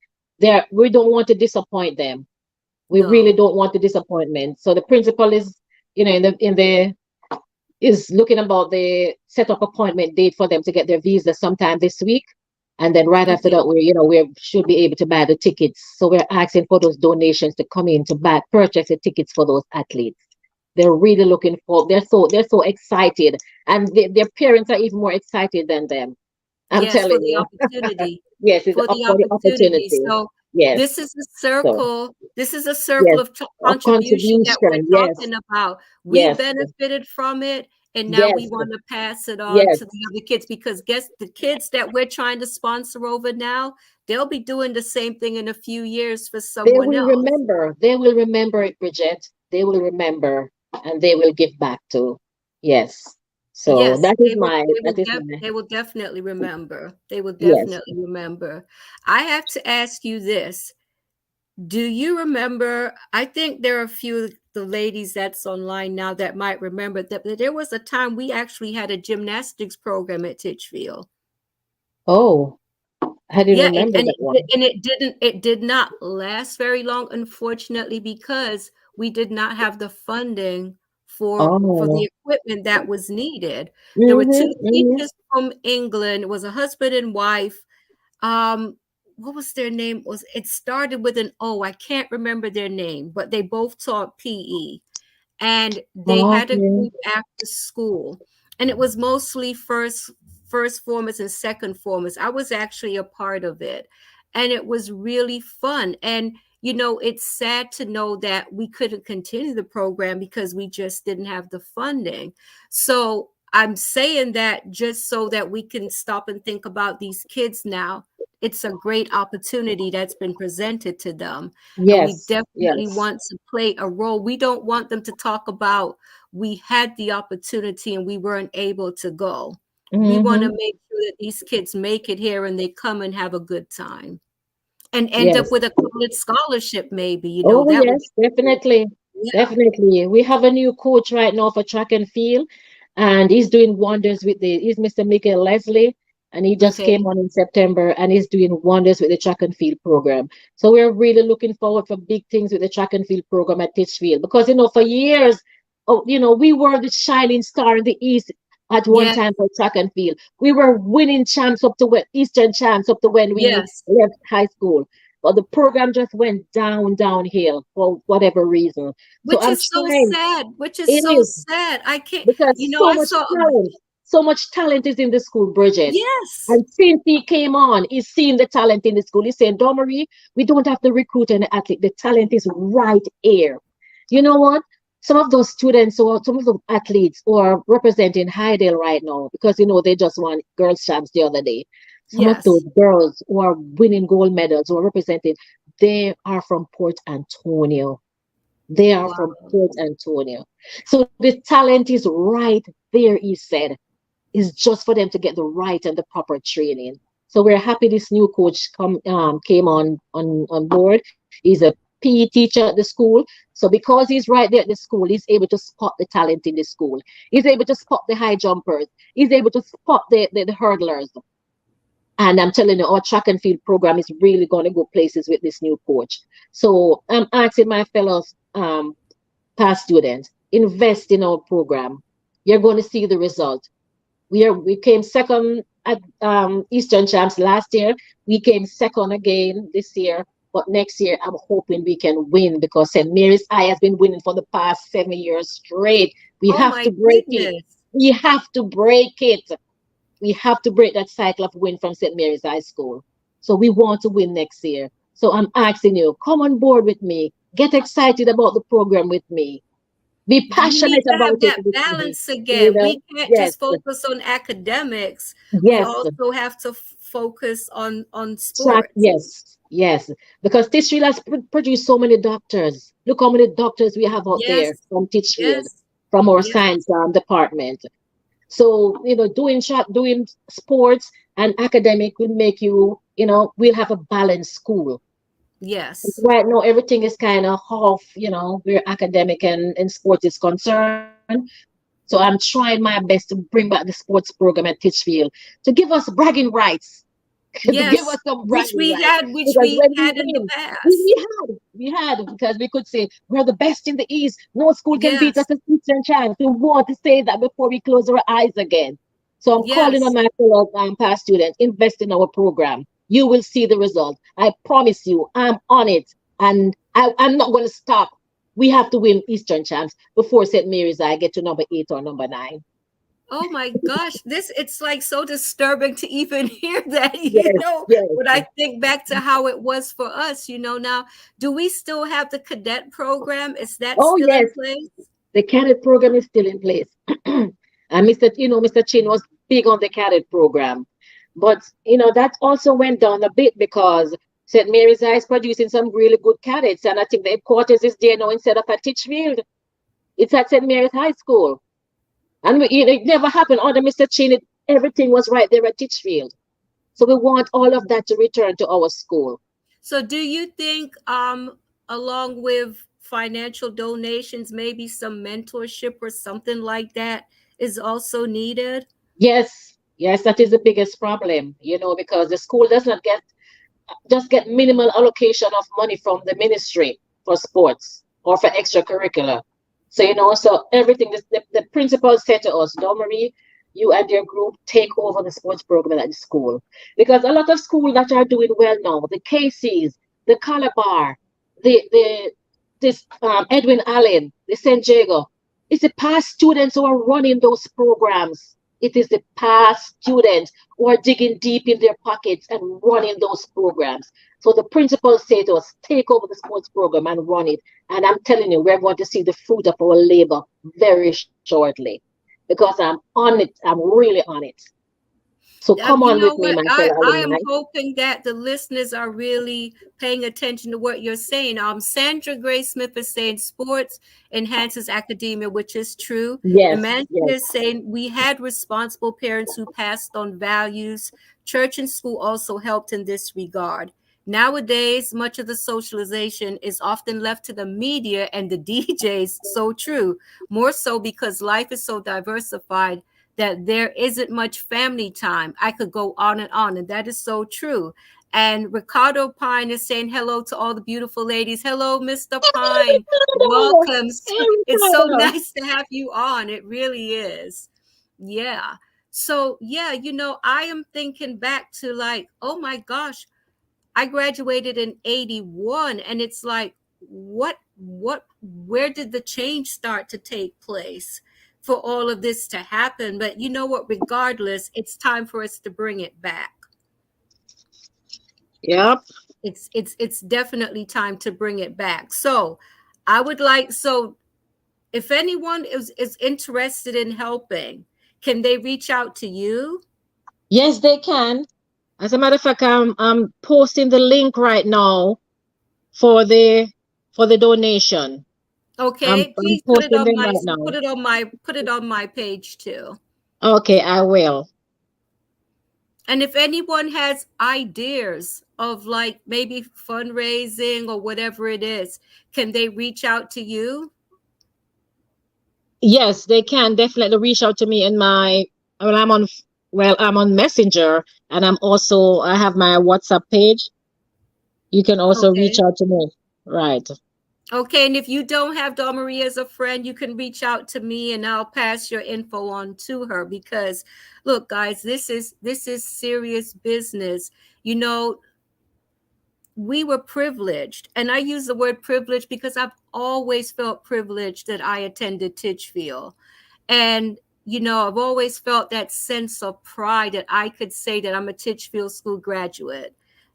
We don't want to disappoint them. We really No. don't want the disappointment. So the principal is, in the is looking about the set up appointment date for them to get their visa sometime this week. And then right after Okay. that, we should be able to buy the tickets. So we're asking for those donations to come in to purchase the tickets for those athletes. They're really looking for. They're so excited, and their parents are even more excited than them. I'm Yes, for telling the you. opportunity. Yes, it's For up the for the opportunity. opportunity. So Yes. this is a So circle. This is a circle yes, of of contribution that we're contribution. Yes, talking about. We yes, benefited from it, and now we yes, want to pass it on yes. to the other kids because guess the kids that we're trying to sponsor over now, they'll be doing the same thing in a few years for They someone will else. remember. They will remember it, Bridget. They will remember, and they will give back to. Yes. So Yes, that is my. That is my. they will definitely remember. They will Yes. definitely remember. I have to ask you this. Do you remember? I think there are a few of the ladies that's online now that might remember that there was a time we actually had a gymnastics program at Titchfield. Oh, I didn't Yeah, remember that one. and it did not last very long, unfortunately, because we did not have the funding for the Oh. equipment that was needed. There were two Mhm. Mhm. teachers from England. It was a husband and wife. um what was their name? Was it started with an O? I can't remember their name, but they both taught PE, and they had a Okay. group after school, and it was mostly first formers and second formers. I was actually a part of it, and it was really fun. And it's sad to know that we couldn't continue the program because we just didn't have the funding. So I'm saying that just so that we can stop and think about these kids now. It's a great opportunity that's been presented to them, and we Yes. definitely Yes. want to play a role. We don't want them to talk about we had the opportunity and we weren't able to go. We want to Mhm. make sure that these kids make it here and they come and have a good time and end up Yes. with a college scholarship, maybe. Oh, That would yes, definitely. be, yeah. Definitely. We have a new coach right now for track and field, and he's doing wonders he's Mr. Michael Leslie, and he just Okay. came on in September, and he's doing wonders with the track and field program. So we're really looking forward for big things with the track and field program at Titchfield because, for years, we were the shining star in the East at one Yes. time for track and field. We were winning champs up to Eastern champs up to when we Yes. left high school, but the program just went downhill for whatever reason. So Which I'm is so trying. sad. Which is It so is sad. I can't, because so I much saw, talent, so much talent is in the school, Bridget. yes. And since he came on, he's seen the talent in the school. He's saying, Dohmaree, we don't have to recruit an athlete. The talent is right here. You know what? Some of those students or some of the athletes who are representing Hydel right now, because they just won girls' champs the other day. Some of those Yes. girls who are winning gold medals or representing, they are from Port Antonio. They are Wow. from Port Antonio. So the talent is right there, he said. It's just for them to get the right and the proper training. So we're happy this new coach came on board. He's a PE teacher at the school. So because he's right there at the school, he's able to spot the talent in the school. He's able to spot the high jumpers. He's able to spot the hurdlers. And I'm telling you, our track and field program is really going to go places with this new coach. So I'm asking my fellows past students, invest in our program. You're going to see the result. We came second at Eastern Champs last year. We came second again this year. But next year, I'm hoping we can win because St. Mary's High has been winning for the past 7 years straight. We Oh have my to break it. goodness. We have to break it. We have to break that cycle of win from St. Mary's High School. So we want to win next year. So I'm asking you, come on board with me. Get excited about the program with me. Be We need passionate to about have it that with me. balance You again. know? We can't Yes, just focus on academics. We yes. also have to focus on Track, sports. yes, yes. Because Titchfield has produced so many doctors. Look how many doctors we have out there Yes, from Titchfield, yes, from our yes, science department. So, doing sports and academic will make you, we'll have a balanced school. yes, Right now, everything is kind of half, where academic and sports is concerned. So I'm trying my best to bring back the sports program at Titchfield to give us bragging rights, to give us yes. some bragging rights. Which Because we when we had in the win, past. we had, because we could say we're the best in the East. No school can beat us Yes, at Eastern Chance. We want to say that before we close our eyes again. So I'm calling on yes. my fellow past students, invest in our program. You will see the result. I promise you, I'm on it. And I'm not going to stop. We have to win Eastern Chance before St. Mary's I get to number 8 or number 9. Oh my gosh, this it's like so disturbing to even hear that, Yes, when yes. I think back to how it was for us, now, do we still have the cadet program? Is that Oh, still in yes. place? The cadet program is still in place. And Mr. Chin was big on the cadet program. But, that also went down a bit because St. Mary's High is producing some really good cadets. And I think the headquarters is there now instead of at Titchfield. It's at St. Mary's High School. And it never happened under Mr. Chin. Everything was right there at Titchfield. So we want all of that to return to our school. So do you think along with financial donations, maybe some mentorship or something like that is also needed? Yes, yes, that is the biggest problem, because the school does not just get minimal allocation of money from the ministry for sports or for extracurricular. So, so everything the principal said to us, Dohmaree, you and your group take over the sports program at the school. Because a lot of schools that are doing well now, the Casey's, the Calabar, the this Edwin Allen, the San Diego, it's the past students who are running those programs. It is the past students who are digging deep in their pockets and running those programs. So the principal said to us, take over the sports program and run it. And I'm telling you, we're going to see the fruit of our labor very shortly because I'm on it. I'm really on it. So come on You with know me, my what? fellow I alumni. am hoping that the listeners are really paying attention to what you're saying. Sandra Gray Smith is saying sports enhances academia, which is true. Yes, Amanda yes, is saying we had responsible parents who passed on values. Church and school also helped in this regard. Nowadays, much of the socialization is often left to the media and the DJs. So true. More so because life is so diversified that there isn't much family time. I could go on, and that is so true. And Ricardo Pine is saying hello to all the beautiful ladies. Hello, Mr. Pine. Ricardo. Welcome. Hey, It's so Ricardo. nice to have you on. It really is. Yeah. So, yeah, I am thinking back to like, oh my gosh, I graduated in 81, and it's like where did the change start to take place for all of this to happen? But you know what, regardless, it's time for us to bring it back. Yep. It's definitely time to bring it back. So, I would like so if anyone is interested in helping, can they reach out to you? Yes, they can. As a matter of fact, I'm posting the link right now for the for the donation. I'm Okay, I'm please posting them right now. put it on my page too. Okay, I will. And if anyone has ideas of like maybe fundraising or whatever it is, can they reach out to you? Yes, they can definitely reach out to me in my well, I'm on Messenger, and I have my WhatsApp page. You can also reach Okay. out to me. Right. Okay. And if you don't have Dohmaree as a friend, you can reach out to me and I'll pass your info on to her because look, guys, this is serious business. You know, we were privileged. And I use the word privileged because I've always felt privileged that I attended Titchfield. And, I've always felt that sense of pride that I could say that I'm a Titchfield School graduate.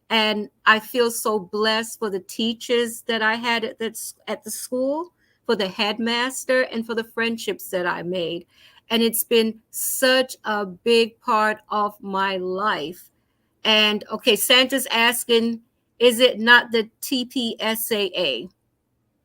And I feel so blessed for the teachers that I had at the school, for the headmaster, and for the friendships that I made. And it's been such a big part of my life. And okay, Sandra's asking, is it not the TPSAA?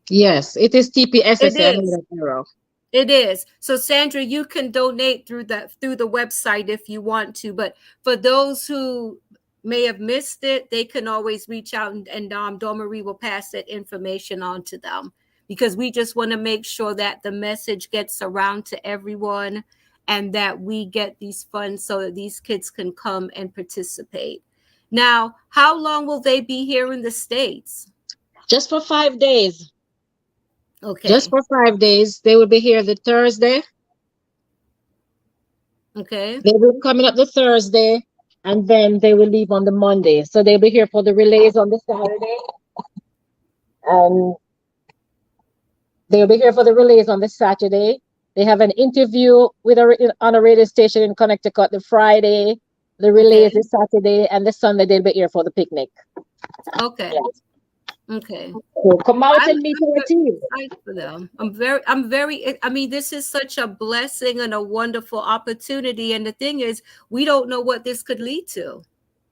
Yes, it is It TPSSA. I know is. that error. It is. So Sandra, you can donate through the website if you want to. But for those who may have missed it, they can always reach out, and Dohmaree will pass that information on to them, because we just want to make sure that the message gets around to everyone and that we get these funds so that these kids can come and participate. Now, how long will they be here in the States? Just for 5 days. Just Okay. for 5 days. They will be here the Thursday. Okay. They will coming up the Thursday, and then they will leave on the Monday. So they'll be here for the relays on the Saturday, and they'll be here for the relays on the Saturday. They have an interview on a radio station in Connecticut the Friday. The Okay. relays the Saturday, and the Sunday they'll be here for the picnic. Okay. Yeah. Okay. So come out and meet I'm our very team. excited for them. I mean, this is such a blessing and a wonderful opportunity. And the thing is, we don't know what this could lead to.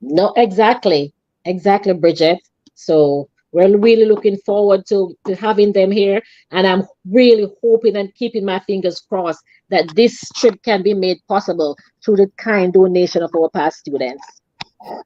No, exactly, Bridget. So we're really looking forward to having them here, and I'm really hoping and keeping my fingers crossed that this trip can be made possible through the kind donation of our past students.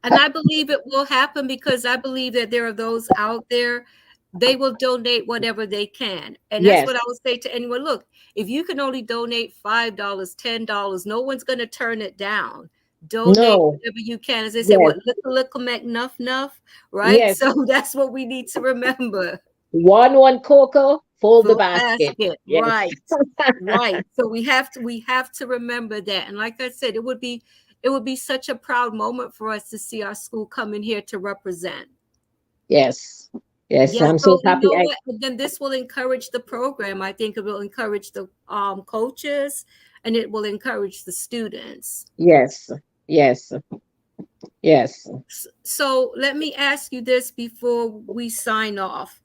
And I believe it will happen because I believe that there are those out there, they will donate whatever they can. And that's Yes. what I would say to anyone. Look, if you can only donate $5, $10, no one's going to turn it down. Donate No. whatever you can. As they say, Yes. what, little make nuff, right? Yes. So that's what we need to remember. One cocoa, fold the Full basket. basket, Yes. right, right. So we have to remember that. And like I said, it would be such a proud moment for us to see our school coming here to represent. Yes. Yes. Yeah, I'm so so you happy. know what? And then this will encourage the program. I think it will encourage the coaches, and it will encourage the students. Yes. Yes. Yes. So let me ask you this before we sign off.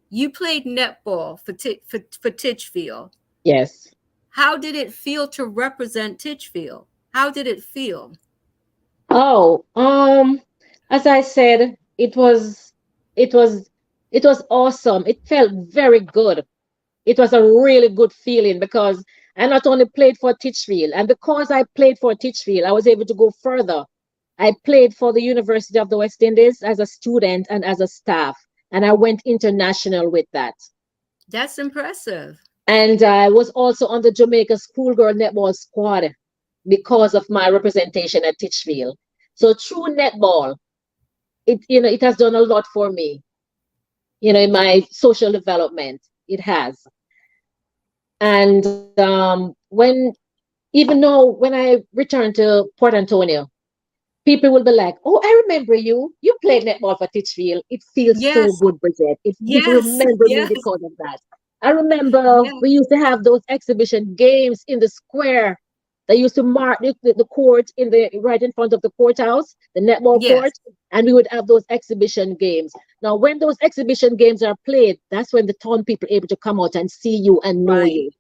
You played netball for Titchfield. Yes. How did it feel to represent Titchfield? How did it feel? Oh, as I said, it was, it was awesome. It felt very good. It was a really good feeling because I not only played for Titchfield, and because I played for Titchfield, I was able to go further. I played for the University of the West Indies as a student and as a staff, and I went international with that. That's impressive. And I was also on the Jamaica Schoolgirl Netball squad because of my representation at Titchfield. So through netball, it has done a lot for me, in my social development. It has. And even though when I returned to Port Antonio, people will be like, "Oh, I remember you. You played netball for Titchfield. It feels so Yes, good, Bridget. If people yes, remember me yes, because of that." I remember yes, we used to have those exhibition games in the square. They used to mark the court right in front of the courthouse, the netball yes, court, and we would have those exhibition games. Now, when those exhibition games are played, that's when the town people are able to come out and see you and know right. you.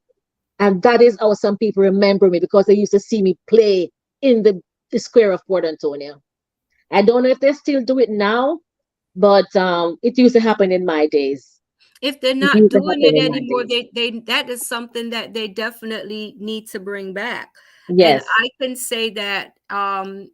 And that is how some people remember me because they used to see me play in the square of Port Antonio. I don't know if they still do it now, but it used to happen in my days. If they're It not used to doing happen it in my anymore, days. they that is something that they definitely need to bring back. And Yes, I can say that I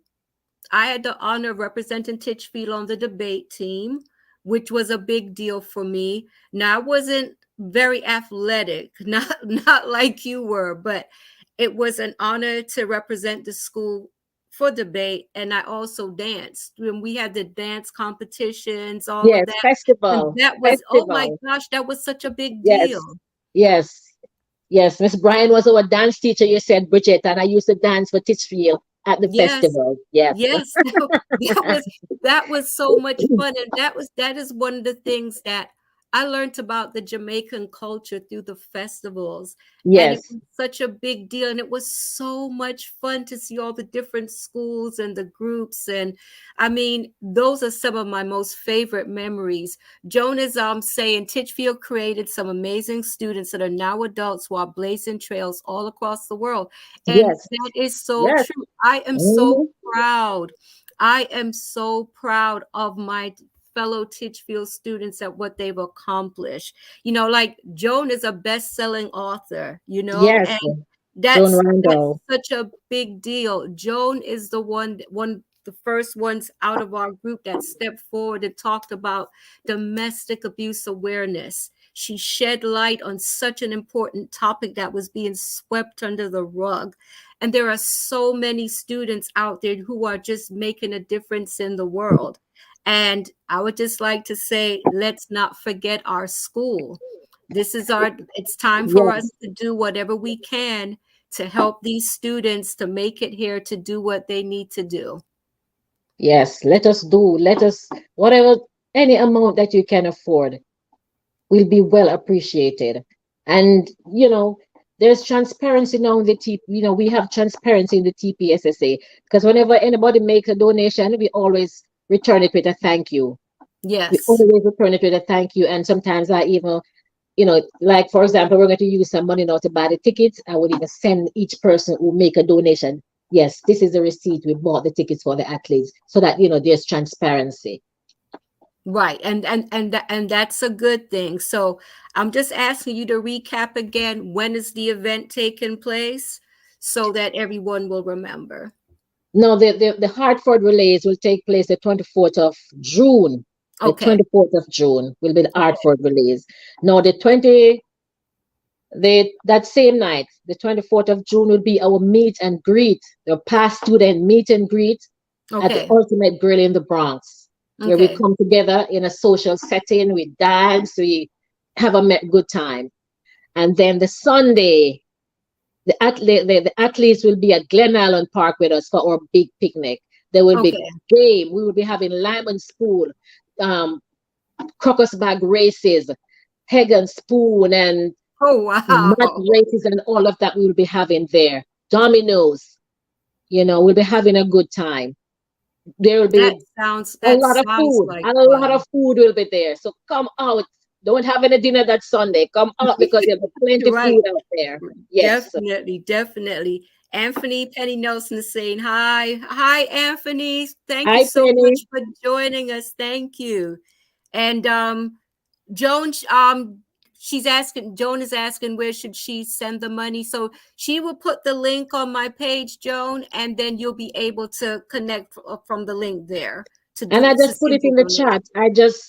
had the honor of representing Titchfield on the debate team, which was a big deal for me. Now I wasn't very athletic, not like you were, but it was an honor to represent the school for debate. And I also danced when we had the dance competitions, all of yes, that. And festival, that was, oh my festival. gosh, that was such a big Yes, deal. yes, yes. Miss Bryan was our dance teacher, you said, Bridget, and I used to dance for Titchfield. at the Yes. festival. Yes. Yes. That was that was so much fun. And that is one of the things that I learned about the Jamaican culture through the festivals. And it Yes. was such a big deal. And it was so much fun to see all the different schools and the groups. And I mean, those are some of my most favorite memories. Joan is saying Titchfield created some amazing students that are now adults while blazing trails all across the world. And Yes. that is so Yes. true. I am so Mhm. proud. I am so proud of my fellow Titchfield students at what they've accomplished. Like Joan is a best-selling author, Yes. and Joan that's Randall. such a big deal. Joan is one the first ones out of our group that stepped forward and talked about domestic abuse awareness. She shed light on such an important topic that was being swept under the rug. And there are so many students out there who are just making a difference in the world. And I would just like to say, let's not forget our school. It's time for Yes. us to do whatever we can to help these students to make it here to do what they need to do. Yes. Let us, whatever, any amount that you can afford will be well appreciated. And, there's transparency now in the we have transparency in the TPSSA because whenever anybody makes a donation, we always return it with a thank you. We Yes. always return it with a thank you. And sometimes I even, like for example, we're going to use some money now to buy the tickets. I would even send each person who make a donation. Yes, this is the receipt. We bought the tickets for the athletes so that, there's transparency. Right. And that's a good thing. So I'm just asking you to recap again, when is the event taking place so that everyone will remember. No, the Hartford relays will take place the 24th of June. The Okay. 24th of June will be the Okay. Hartford relays. Now, that same night, the 24th of June, will be our meet and greet, the past student meet and greet at the Okay. Ultimate Grill in the Bronx, where we Okay. come together in a social setting, we dance, we have a good time. And then the Sunday, the athletes will be at Glen Island Park with us for our big picnic. There will be Okay. game. We will be having lime and spoon, um, crocus bag races, peg and spoon, and Oh, mud wow. races, and all of that we will be having there. Dominoes, we'll be having a good time. There will be a That lot of sounds food, like and a lot fun. of food will be there. So come out. Don't have any dinner that Sunday. Come out because there'll be plenty Right. food out there. Yes. Definitely, definitely. Anthony Penny Nelson is saying hi. Hi, Anthony. Thank you Hi, so Penny. much for joining us. Thank you. And Joan, Joan is asking where should she send the money. So she will put the link on my page, Joan, and then you'll be able to connect from the link there And I to just put send it your in the donation. chat.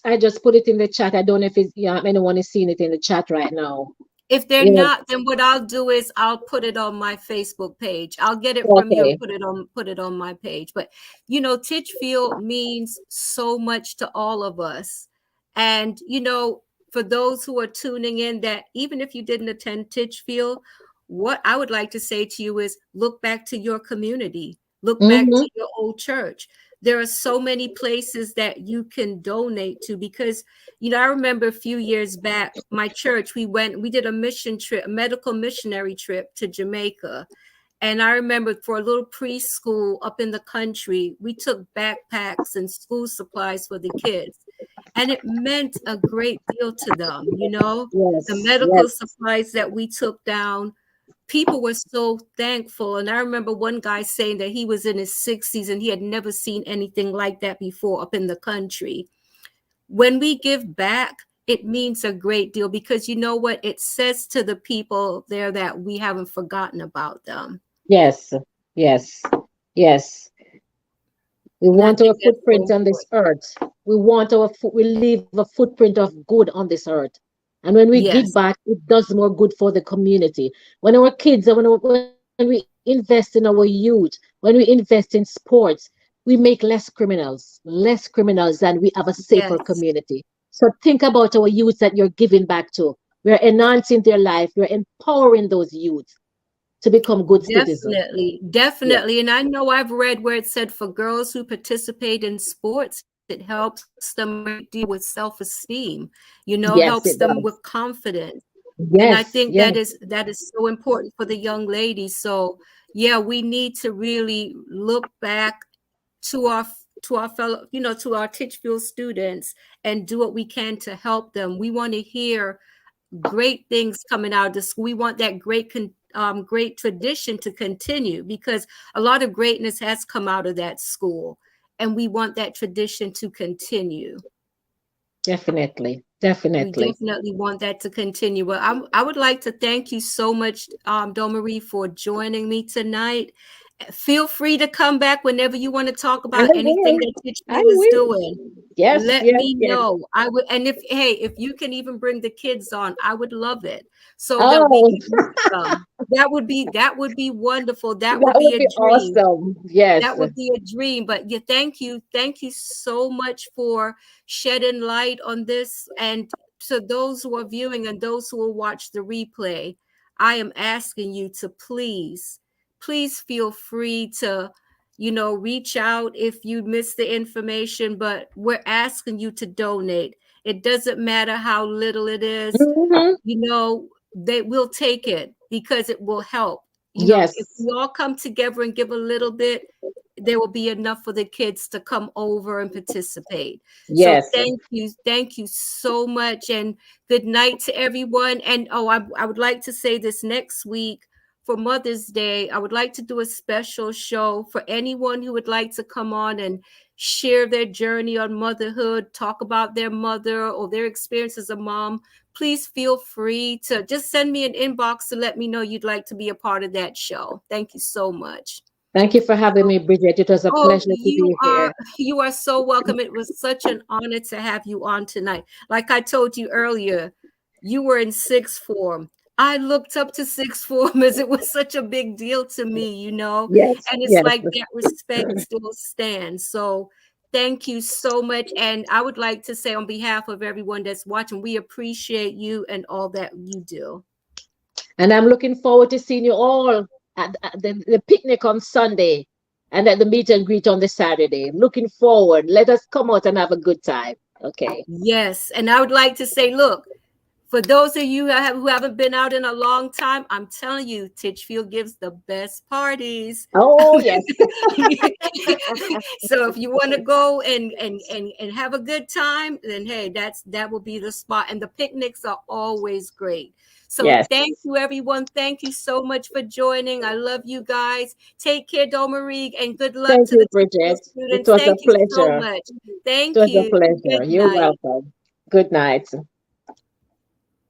I just put it in the chat. I don't know if anyone is seeing it in the chat right now. If they're Yes. not, then what I'll do is I'll put it on my Facebook page. I'll get it from you and Okay. put it on my page. But Titchfield means so much to all of us. And for those who are tuning in, that even if you didn't attend Titchfield, what I would like to say to you is look back to your community, look back Mm-hmm. to your old church. There are so many places that you can donate to because I remember a few years back, my church, we did a mission trip, a medical missionary trip to Jamaica. And I remember for a little preschool up in the country, we took backpacks and school supplies for the kids. And it meant a great deal to them, the Yes. medical Yes. supplies that we took down. People were so thankful. And I remember one guy saying that he was in his 60s and he had never seen anything like that before up in the country. When we give back, it means a great deal because you know what? It says to the people there that we haven't forgotten about them. Yes. Yes. Yes. We And I want our think that's so footprint on this important. earth. We leave a footprint of good on this earth. And when we give Yes, back, it does more good for the community. When our kids, when we invest in our youth, when we invest in sports, we make less criminals than we have a safer yes, community. So think about our youth that you're giving back to. We're enhancing their life. We're empowering those youth. to become good citizens. Definitely, Yes, definitely. And I know I've read where it said for girls who participate in sports, it helps them a great deal with self-esteem, helps yes, it them with does. confidence. And I Yes, think yes. that is so important for the young ladies. So yeah, we need to really look back to our fellow, to our Titchfield students and do what we can to help them. We want to hear great things coming out of the school. We want that great tradition to continue, because a lot of greatness has come out of that school, and we want that tradition to continue. Definitely, We definitely. definitely want that to continue. Well, I would like to thank you so much, Dohmaree, for joining me tonight. Feel free to come back whenever you want to talk I about anything will. that I Titchfield is will. doing. Yes, Let yes, me yes. know. I would, and if you can even bring the kids on, I would love it, so that we Oh, could meet them. That would be wonderful. That that would be would a be dream. awesome. Yes. That would be a dream. But yeah, thank you so much for shedding light on this. And to those who are viewing and those who will watch the replay, I am asking you to please feel free to, reach out if you missed the information. But we're asking you to donate. It doesn't matter how little it is, Hmm. they will take it because it will help. If Yes, we all come together and give a little bit, there will be enough for the kids to come over and participate. So yes. thank you so much, and good night to everyone. And oh, I would like to say this: next week for Mother's Day, I would like to do a special show for anyone who would like to come on and share their journey on motherhood, talk about their mother or their experience as a mom. Please feel free to just send me an inbox to let me know you'd like to be a part of that show. Thank you so much. Thank you for having me, Bridget. It was a Oh, pleasure to be here. you are so welcome. It was such an honor to have you on tonight. Like I told you earlier, you were in sixth form. I looked up to sixth form as it was such a big deal to me. Yes, And it's yes. like that respect still stands. So thank you so much. And I would like to say on behalf of everyone that's watching, we appreciate you and all that you do. And I'm looking forward to seeing you all at the picnic on Sunday and at the meet and greet on the Saturday. Looking forward. Let us come out and have a good time. Okay. Yes. And I would like to say, look, for those of you who haven't been out in a long time, I'm telling you, Titchfield gives the best parties. Oh, yes. So if you want to go and have a good time, then hey, that will be the spot. And the picnics are always great. So Yes. thank you, everyone. Thank you so much for joining. I love you guys. Take care, Dohmaree, and good luck Thank to you, the Titchfield Bridget. It students. was a Thank you so pleasure. much. It Thank was a you. pleasure. Good You're night. welcome. Good night.